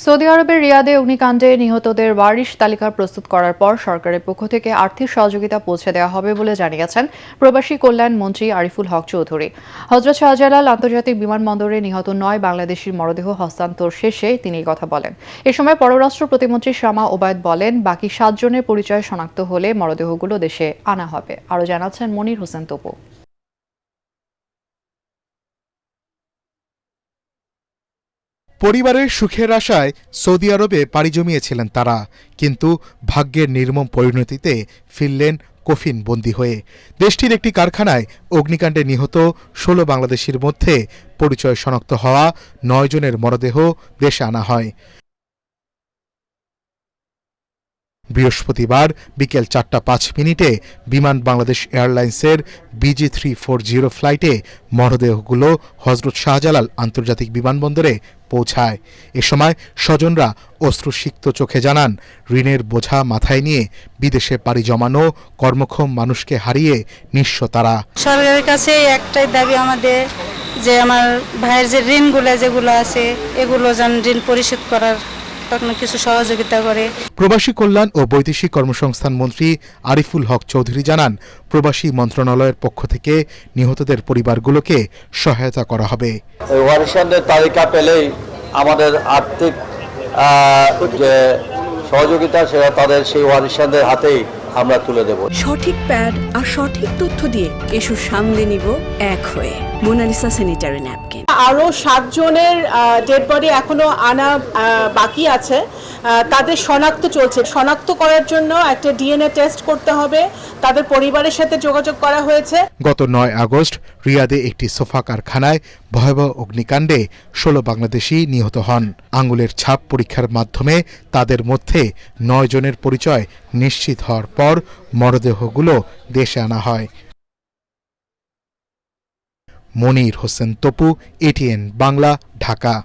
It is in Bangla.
সৌদি আরবের রিয়াদে অগ্নিকাণ্ডে নিহতদের ওয়ারিশ তালিকা প্রস্তুত করার পর সরকারের পক্ষ থেকে আর্থিক সহযোগিতা পৌঁছে দেওয়া হবে বলে জানিয়েছেন প্রবাসী কল্যাণ মন্ত্রী আরিফুল হক চৌধুরী। হযরত শাহজালাল আন্তর্জাতিক বিমানবন্দরে নিহত ৯ বাংলাদেশির মরদেহ হস্তান্তর শেষে তিনি এই কথা বলেন। এ সময় পররাষ্ট্র প্রতিমন্ত্রী শামা ওবায়দ বলেন, বাকি ৭ জনের পরিচয় শনাক্ত হলে মরদেহগুলো দেশে আনা হবে। আরও জানাচ্ছেন মনির হোসেন তপু। পরিবারের সুখের আশায় সৌদি আরবে পাড়ি জমিয়েছিলেন তারা, কিন্তু ভাগ্যের নির্মম পরিণতিতে ফিরলেন কফিন বন্দী হয়ে। দেশটির একটি কারখানায় অগ্নিকাণ্ডে নিহত ১৬ বাংলাদেশির মধ্যে পরিচয় শনাক্ত হওয়া ৯ জনের মরদেহ দেশে আনা হয়। বৃহস্পতিবার বিকেল ৪টা ৫ মিনিটে বিমান বাংলাদেশ এয়ারলাইন্সের BG340 ফ্লাইটে মরদেহগুলো হযরত শাহজালাল আন্তর্জাতিক বিমানবন্দরে পৌঁছায়। এ সময় স্বজনরা অশ্রুসিক্ত চোখে জানান, ঋণের বোঝা মাথায় নিয়ে বিদেশে পাড়ি জমানো কর্মক্ষম মানুষকে হারিয়ে নিঃস্ব তারা। সরকারের কাছে একটাই দাবি আমাদের, যে আমার ভাইয়ের যে ঋণগুলো যেগুলো আছে এগুলো যেন ঋণ পরিশোধ করার কিছু সহযোগিতা করে। প্রবাসী কল্যাণ ও বৈদেশিক কর্মসংস্থান মন্ত্রী আরিফুল হক চৌধুরী জানান, প্রবাসী মন্ত্রণালয়ের পক্ষ থেকে নিহতদের পরিবারগুলোকে সহায়তা করা হবে। ওয়ারিশানদের তালিকা পেলেই আমাদের আর্থিক যে সহযোগিতা সেটা তাদের সেই ওয়ারিশানদের হাতেই আমরা তুলে দেব। সঠিক প্যাড আর সঠিক তথ্য দিয়ে এসব সামলে নিব এক হয়ে। Monalisa sanitary napkin. আরো 7 জনের ডেড বডি এখনো আনা বাকি আছে, তাদের শনাক্ত চলছে। শনাক্ত করার জন্য একটা DNA টেস্ট করতে হবে, তাদের পরিবারের সাথে যোগাযোগ করা হয়েছে। গত ৯ আগস্ট রিয়াদে একটি সোফা কারখানায় ভয়াবহ অগ্নিকাণ্ডে ১৬ বাংলাদেশি নিহত হন। আঙুলের ছাপ পরীক্ষার মাধ্যমে তাদের মধ্যে ৯ জনের পরিচয় নিশ্চিত হওয়ার পর মরদেহগুলো দেশে আনা হয়। মনির হোসেন তপু, ATN বাংলা, ঢাকা।